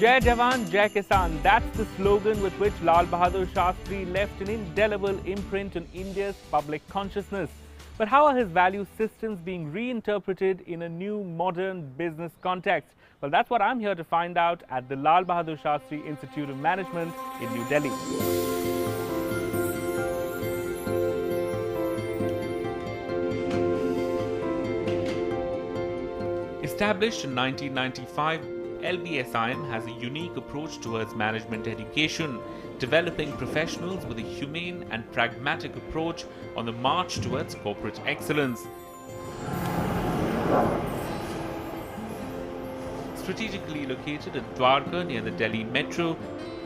Jai Jawan, Jai Kisan. That's the slogan with which Lal Bahadur Shastri left an indelible imprint on India's public consciousness. But how are his value systems being reinterpreted in a new modern business context? Well, that's what I'm here to find out at the Lal Bahadur Shastri Institute of Management in New Delhi. Established in 1995, LBSIM has a unique approach towards management education, developing professionals with a humane and pragmatic approach on the march towards corporate excellence. Strategically located at Dwarka near the Delhi Metro,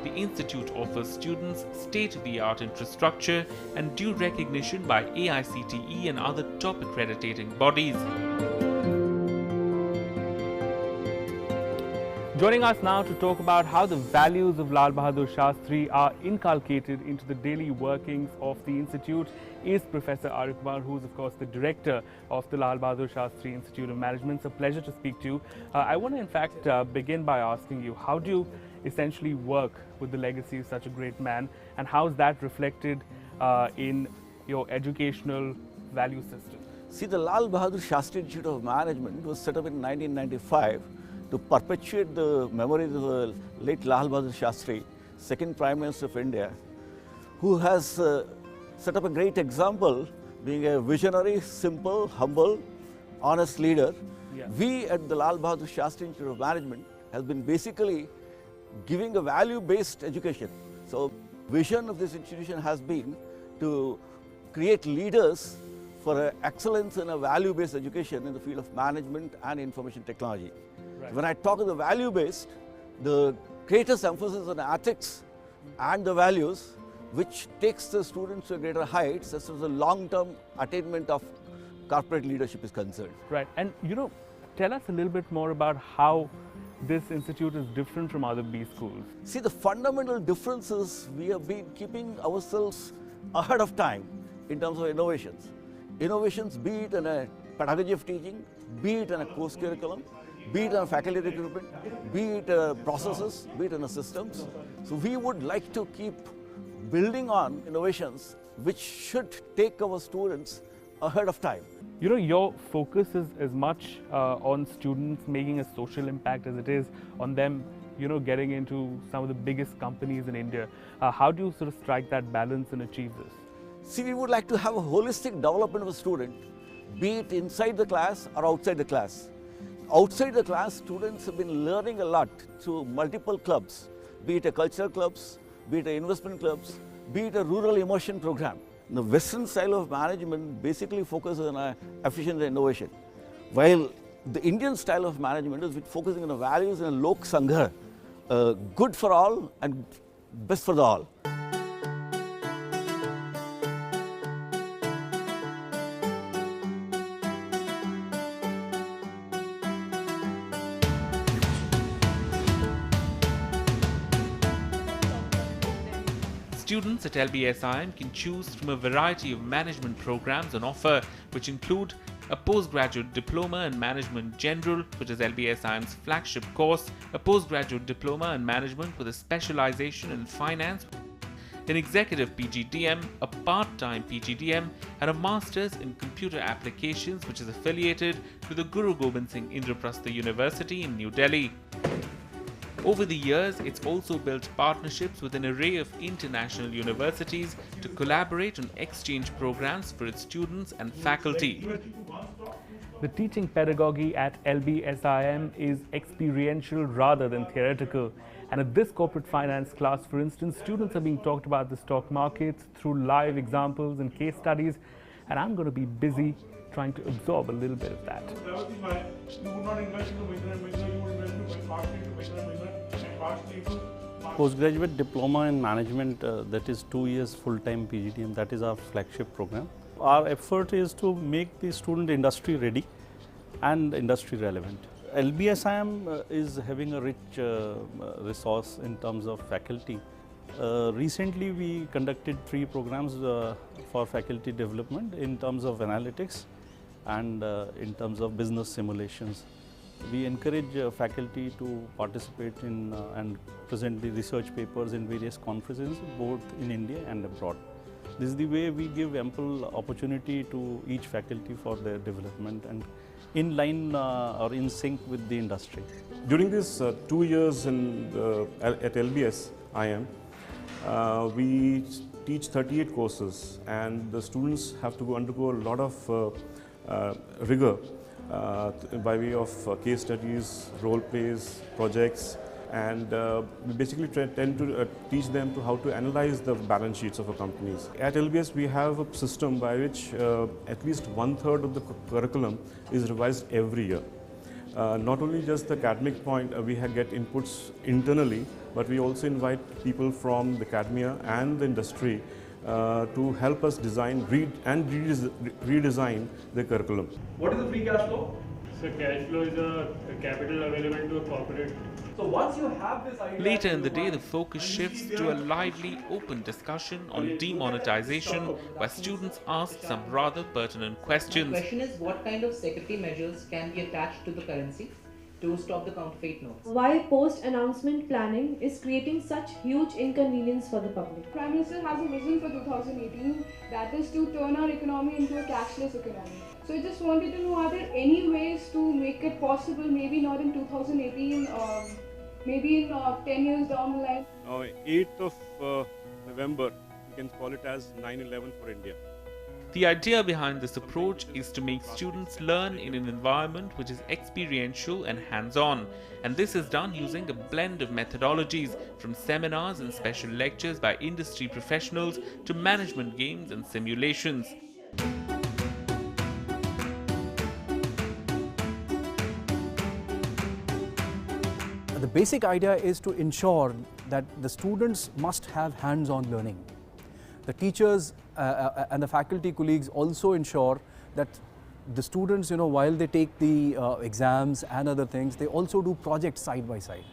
the institute offers students state-of-the-art infrastructure and due recognition by AICTE and other top accrediting bodies. Joining us now to talk about how the values of Lal Bahadur Shastri are inculcated into the daily workings of the institute is Professor Arya Kumar, who is of course the director of the Lal Bahadur Shastri Institute of Management. It's a pleasure to speak to you. I want to in fact begin by asking you, how do you essentially work with the legacy of such a great man, and how is that reflected in your educational value system? See, the Lal Bahadur Shastri Institute of Management was set up in 1995 to perpetuate the memories of the late Lal Bahadur Shastri, second Prime Minister of India, who has set up a great example, being a visionary, simple, humble, honest leader. Yeah. We at the Lal Bahadur Shastri Institute of Management has been basically giving a value-based education. So, vision of this institution has been to create leaders for excellence in a value-based education in the field of management and information technology. Right. When I talk of the value-based, the greatest emphasis on ethics and the values, which takes the students to greater heights as far as the long-term attainment of corporate leadership is concerned. Right, and tell us a little bit more about how this institute is different from other B schools. See, the fundamental difference is we have been keeping ourselves ahead of time in terms of innovations. Innovations, be it in a pedagogy of teaching, be it in a course curriculum, be it in faculty recruitment, be it processes, be it in systems. So we would like to keep building on innovations which should take our students ahead of time. Your focus is as much on students making a social impact as it is on them, getting into some of the biggest companies in India. How do you sort of strike that balance and achieve this? See, we would like to have a holistic development of a student, be it inside the class or outside the class. Outside the class, students have been learning a lot through multiple clubs, be it a cultural clubs, be it a investment clubs, be it a rural immersion program. The Western style of management basically focuses on efficiency and innovation, while the Indian style of management is focusing on the values and a lok sangha, good for all and best for the all. Students at LBSIM can choose from a variety of management programs on offer, which include a postgraduate diploma in management general, which is LBSIM's flagship course, a postgraduate diploma in management with a specialization in finance, an executive PGDM, a part-time PGDM, and a master's in computer applications, which is affiliated with the Guru Gobind Singh Indraprastha University in New Delhi. Over the years, it's also built partnerships with an array of international universities to collaborate on exchange programs for its students and faculty. The teaching pedagogy at LBSIM is experiential rather than theoretical. And at this corporate finance class, for instance, students are being taught about the stock markets through live examples and case studies. And I'm going to be busy trying to absorb a little bit of that. Postgraduate diploma in management, that is 2 years full-time PGDM, that is our flagship program. Our effort is to make the student industry ready and industry relevant. LBSIM is having a rich resource in terms of faculty. Recently we conducted 3 programs for faculty development in terms of analytics and in terms of business simulations. We encourage faculty to participate in and present the research papers in various conferences both in India and abroad. This is the way we give ample opportunity to each faculty for their development and in line or in sync with the industry. During these 2 years at LBSIM, we teach 38 courses, and the students have to undergo a lot of rigor by way of case studies, role plays, projects, and we basically tend to teach them to how to analyze the balance sheets of our companies. At LBS, we have a system by which at least 1/3 of the curriculum is revised every year. Not only just the academic point, we get inputs internally, but we also invite people from the academia and the industry to help us design, redesign the curriculum. What is the free cash flow? So cash flow is a capital available to a corporate. So once you have this idea... Later in the day, the focus shifts to a lively, open discussion on demonetization, where students ask some rather pertinent questions. The question is, what kind of security measures can be attached to the currency to stop the counterfeit notes? Why post-announcement planning is creating such huge inconvenience for the public? Prime Minister has a vision for 2018, that is to turn our economy into a cashless economy. So I just wanted to know, are there any ways to make it possible, maybe not in 2018, maybe in 10 years down the line? 8th of November, you can call it as 9/11 for India. The idea behind this approach is to make students learn in an environment which is experiential and hands-on, and this is done using a blend of methodologies, from seminars and special lectures by industry professionals to management games and simulations. The basic idea is to ensure that the students must have hands-on learning. The teachers and the faculty colleagues also ensure that the students, while they take the exams and other things, they also do projects side by side.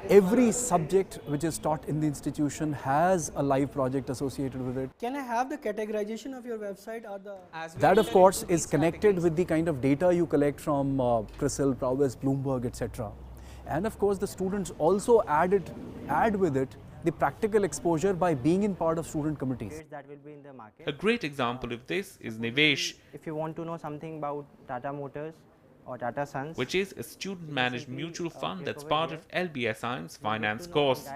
Every subject which is taught in the institution has a live project associated with it. Can I have the categorization of your website or the... That of course is connected with the kind of data you collect from CRISIL, Prowess, Bloomberg, etc. And of course the students also add with it the practical exposure by being in part of student committees. That will be in the market. A great example of this is Nivesh, If you want to know something about Tata Motors or Tata Sons, which is a student-managed mutual fund that's part of LBSIM's finance course.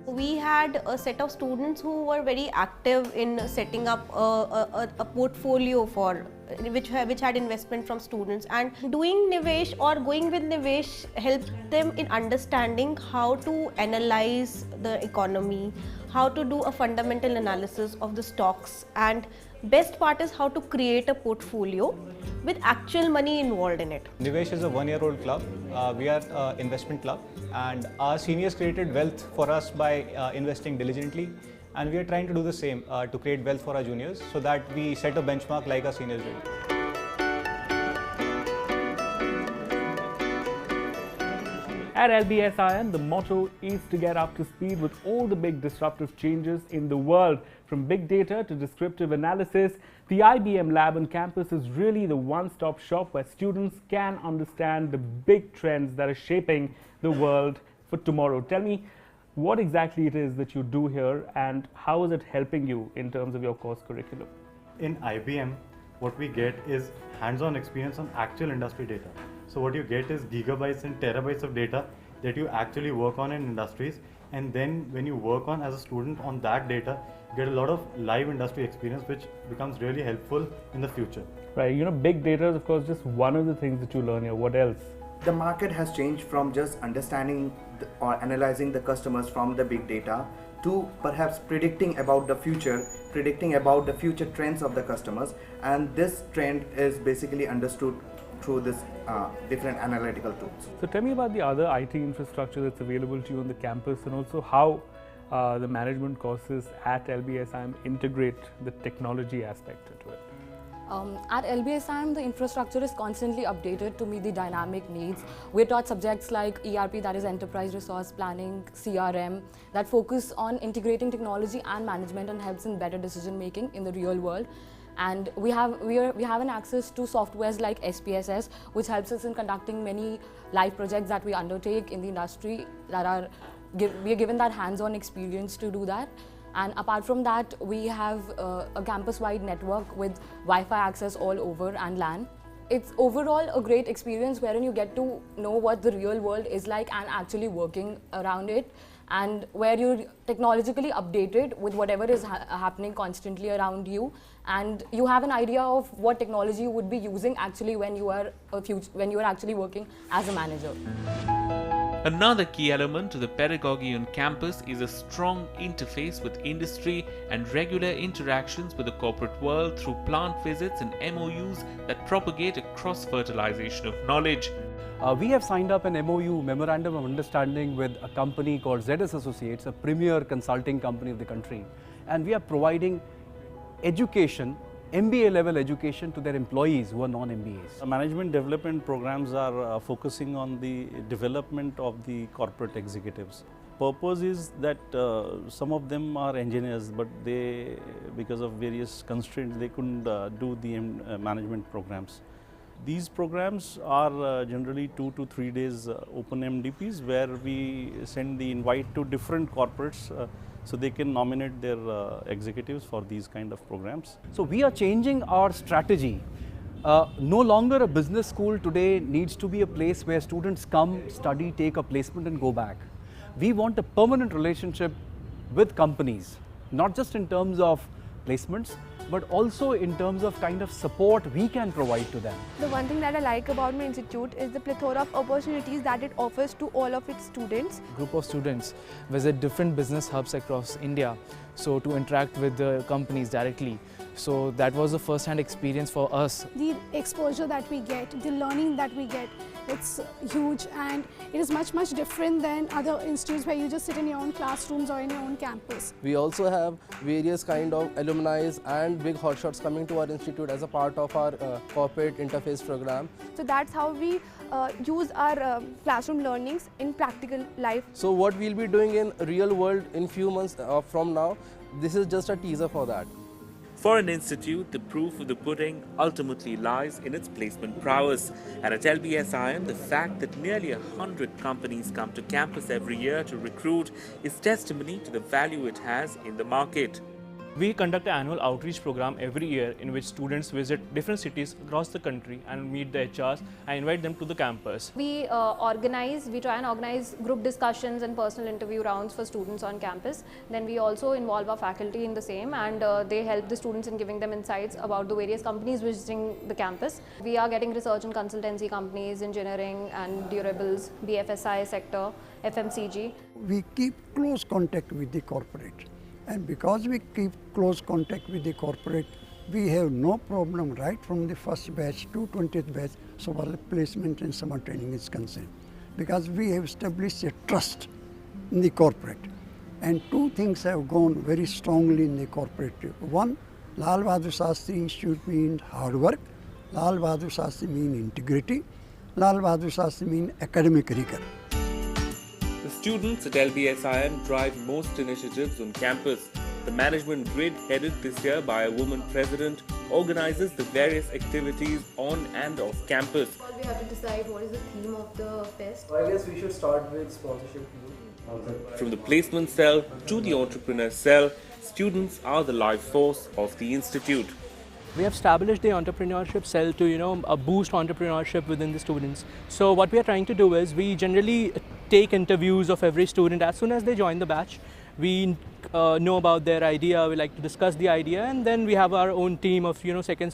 We had a set of students who were very active in setting up a portfolio for which had investment from students, and doing Nivesh or going with Nivesh helped them in understanding how to analyze the economy, how to do a fundamental analysis of the stocks, and best part is how to create a portfolio with actual money involved in it. Nivesh is a one-year-old club. We are an investment club, and our seniors created wealth for us by investing diligently, and we are trying to do the same to create wealth for our juniors so that we set a benchmark like our seniors did. At LBSIM, the motto is to get up to speed with all the big disruptive changes in the world. From big data to descriptive analysis, the IBM lab on campus is really the one-stop shop where students can understand the big trends that are shaping the world for tomorrow. Tell me what exactly it is that you do here and how is it helping you in terms of your course curriculum? In IBM, what we get is hands-on experience on actual industry data. So what you get is gigabytes and terabytes of data that you actually work on in industries, and then when you work on as a student on that data, you get a lot of live industry experience which becomes really helpful in the future. Right, big data is of course just one of the things that you learn here. What else? The market has changed from just understanding or analyzing the customers from the big data to perhaps predicting about the future trends of the customers, and this trend is basically understood through this different analytical tools. So tell me about the other IT infrastructure that's available to you on the campus, and also how the management courses at LBSIM integrate the technology aspect into it. At LBSIM, the infrastructure is constantly updated to meet the dynamic needs. We're taught subjects like ERP, that is Enterprise Resource Planning, CRM, that focus on integrating technology and management and helps in better decision making in the real world. And we have an access to softwares like SPSS, which helps us in conducting many live projects that we undertake in the industry that are we are given that hands-on experience to do that. And apart from that, we have a campus-wide network with Wi-Fi access all over and LAN. It's overall a great experience wherein you get to know what the real world is like and actually working around it, and where you're technologically updated with whatever is happening constantly around you, and you have an idea of what technology you would be using actually when you are actually working as a manager. Another key element to the pedagogy on campus is a strong interface with industry and regular interactions with the corporate world through plant visits and MOUs that propagate a cross-fertilization of knowledge. We have signed up an MOU, Memorandum of Understanding, with a company called ZS Associates, a premier consulting company of the country. And we are providing education, MBA level education to their employees who are non-MBAs. Management development programs are focusing on the development of the corporate executives. Purpose is that some of them are engineers, but they, because of various constraints, they couldn't do the management programs. These programs are generally 2 to 3 days open MDPs, where we send the invite to different corporates so they can nominate their executives for these kind of programs. So we are changing our strategy. No longer a business school today needs to be a place where students come, study, take a placement and go back. We want a permanent relationship with companies, not just in terms of placements, but also in terms of kind of support we can provide to them. The one thing that I like about my institute is the plethora of opportunities that it offers to all of its students. Group of students visit different business hubs across India, so to interact with the companies directly. So that was a first-hand experience for us. The exposure that we get, the learning that we get, it's huge, and it is much different than other institutes where you just sit in your own classrooms or in your own campus. We also have various kind of alumni and big hotshots coming to our institute as a part of our corporate interface program. So that's how we use our classroom learnings in practical life. So what we'll be doing in real world in few months from now, this is just a teaser for that. For an institute, the proof of the pudding ultimately lies in its placement prowess. And at LBSIM, the fact that nearly 100 companies come to campus every year to recruit is testimony to the value it has in the market. We conduct an annual outreach program every year in which students visit different cities across the country and meet the HRs and invite them to the campus. We try and organize group discussions and personal interview rounds for students on campus. Then we also involve our faculty in the same, and they help the students in giving them insights about the various companies visiting the campus. We are getting research and consultancy companies, engineering and durables, BFSI sector, FMCG. We keep close contact with the corporate. And because we keep close contact with the corporate, we have no problem right from the first batch to 20th batch so far as placement and summer training is concerned. Because we have established a trust in the corporate. And two things have gone very strongly in the corporate. One, Lal Bahadur Shastri Institute means hard work, Lal Bahadur Shastri means integrity, Lal Bahadur Shastri means academic rigor. The students at LBSIM drive most initiatives on campus. The management grid, headed this year by a woman president, organizes the various activities on and off campus. We have to decide what is the theme of the fest. I guess we should start with sponsorship. From the placement cell to the entrepreneur cell, students are the life force of the institute. We have established the entrepreneurship cell to boost entrepreneurship within the students. So what we are trying to do is we generally take interviews of every student as soon as they join the batch. We know about their idea, we like to discuss the idea, and then we have our own team of second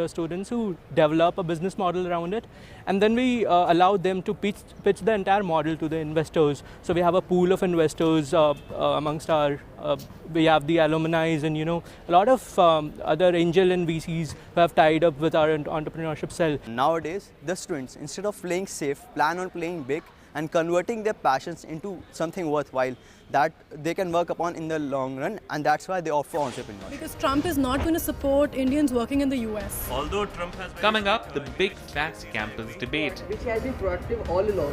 students who develop a business model around it, and then we allow them to pitch the entire model to the investors. So we have a pool of investors amongst our, we have the alumni and a lot of other angel and VCs who have tied up with our entrepreneurship cell. Nowadays, the students, instead of playing safe, plan on playing big and converting their passions into something worthwhile that they can work upon in the long run, and that's why they opt for entrepreneurship. Because Trump is not going to support Indians working in the US. Although Trump has... Coming up, the big fat campus debate. Which has been proactive all along.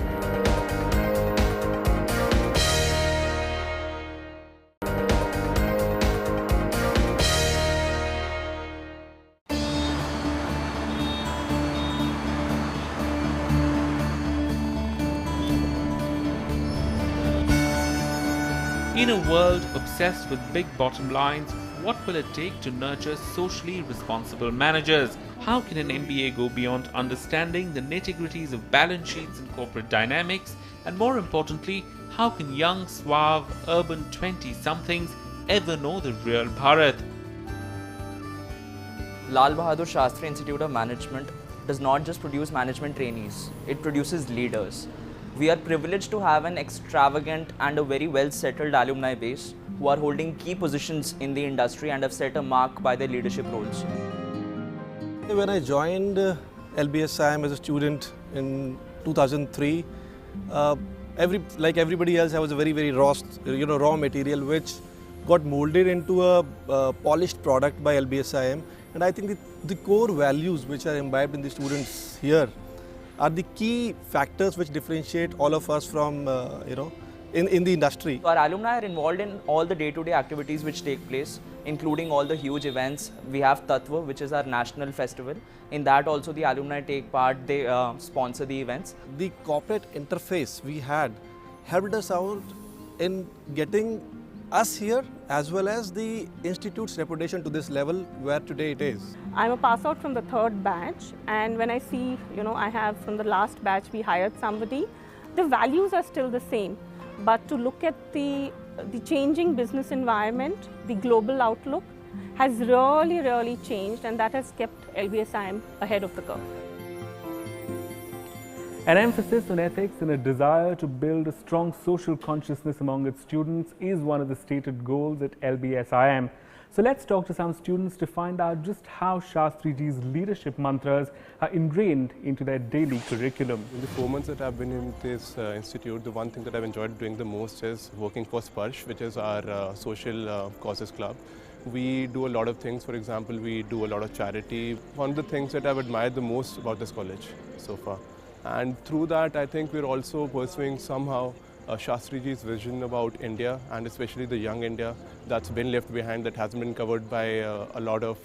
In a world obsessed with big bottom lines, what will it take to nurture socially responsible managers? How can an MBA go beyond understanding the nitty-gritties of balance sheets and corporate dynamics? And more importantly, how can young, suave, urban 20-somethings ever know the real Bharat? Bahadur Shastri Institute of Management does not just produce management trainees, it produces leaders. We are privileged to have an extravagant and a very well settled alumni base who are holding key positions in the industry and have set a mark by their leadership roles. When I joined LBSIM as a student in 2003, like everybody else, I was a very raw material which got molded into a polished product by LBSIM. And I think the core values which are imbibed in the students here are the key factors which differentiate all of us from, in the industry. Our alumni are involved in all the day-to-day activities which take place, including all the huge events. We have Tattva, which is our national festival. In that also the alumni take part, they sponsor the events. The corporate interface we had helped us out in getting us here as well as the institute's reputation to this level where today it is. I'm a pass out from the third batch, and when I see, I have from the last batch we hired somebody, the values are still the same, but to look at the changing business environment, the global outlook has really changed, and that has kept LBSIM ahead of the curve. An emphasis on ethics and a desire to build a strong social consciousness among its students is one of the stated goals at LBSIM. So let's talk to some students to find out just how Shastriji's leadership mantras are ingrained into their daily curriculum. In the 4 months that I've been in this institute, the one thing that I've enjoyed doing the most is working for Sparsh, which is our social causes club. We do a lot of things. For example, we do a lot of charity. One of the things that I've admired the most about this college so far. And through that, I think we're also pursuing somehow Shastriji's vision about India, and especially the young India that's been left behind, that hasn't been covered by a lot of,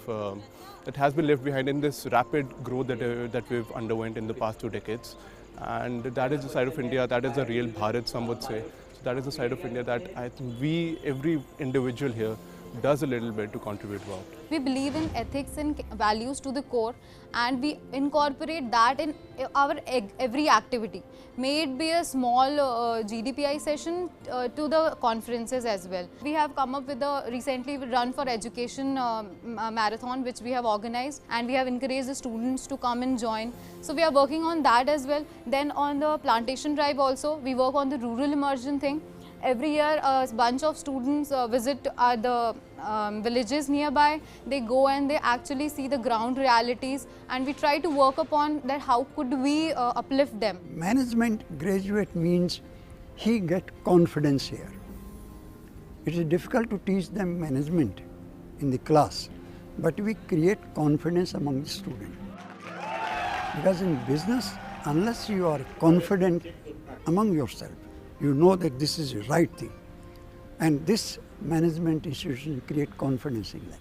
that has been left behind in this rapid growth that we've underwent in the past 2 decades. And that is the side of India, that is the real Bharat, some would say. So that is the side of India that I think every individual here, does a little bit to contribute about. We believe in ethics and values to the core, and we incorporate that in our every activity. May it be a small GDPI session to the conferences as well. We have come up with a recently run for education marathon which we have organized, and we have encouraged the students to come and join. So we are working on that as well. Then on the plantation drive also, we work on the rural immersion thing. Every year a bunch of students visit the villages nearby. They go and they actually see the ground realities, and we try to work upon that how could we uplift them. Management graduate means he get confidence here. It is difficult to teach them management in the class, but we create confidence among the students. Because in business, unless you are confident among yourself, you know that this is the right thing. And this management institution create confidence in them.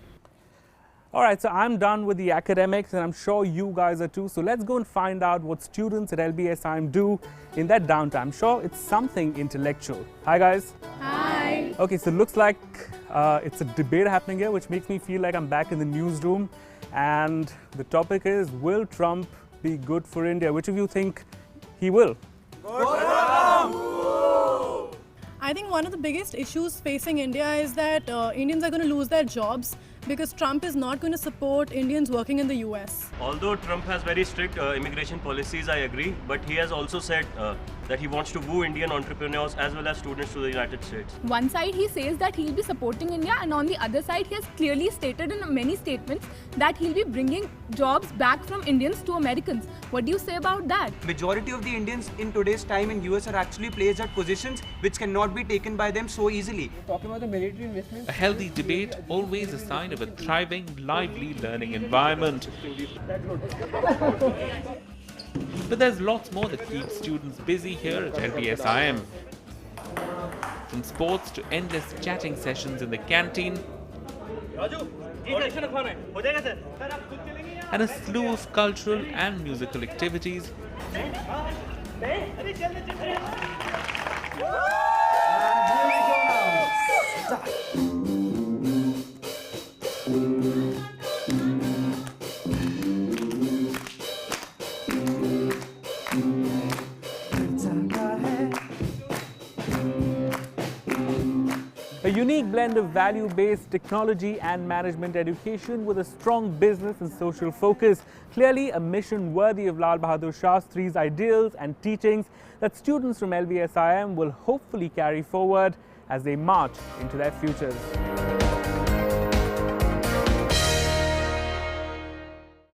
All right, so I'm done with the academics, and I'm sure you guys are too. So let's go and find out what students at LBSIM do in that downtime. I'm sure it's something intellectual. Hi guys. Hi. Okay, so it looks like it's a debate happening here, which makes me feel like I'm back in the newsroom. And the topic is, will Trump be good for India? Which of you think he will? I think one of the biggest issues facing India is that Indians are going to lose their jobs because Trump is not going to support Indians working in the US. Although Trump has very strict immigration policies, I agree, but he has also said that he wants to woo Indian entrepreneurs as well as students to the United States. One side he says that he'll be supporting India, and on the other side he has clearly stated in many statements that he'll be bringing jobs back from Indians to Americans. What do you say about that? Majority of the Indians in today's time in US are actually placed at positions which cannot be taken by them so easily. Talking about the military investments. A healthy debate, always a sign of a thriving, lively learning environment. But there's lots more that keeps students busy here at LBSIM. From sports to endless chatting sessions in the canteen, and a slew of cultural and musical activities. A unique blend of value-based technology and management education with a strong business and social focus. Clearly a mission worthy of Lal Bahadur Shastri's ideals and teachings that students from LBSIM will hopefully carry forward as they march into their futures.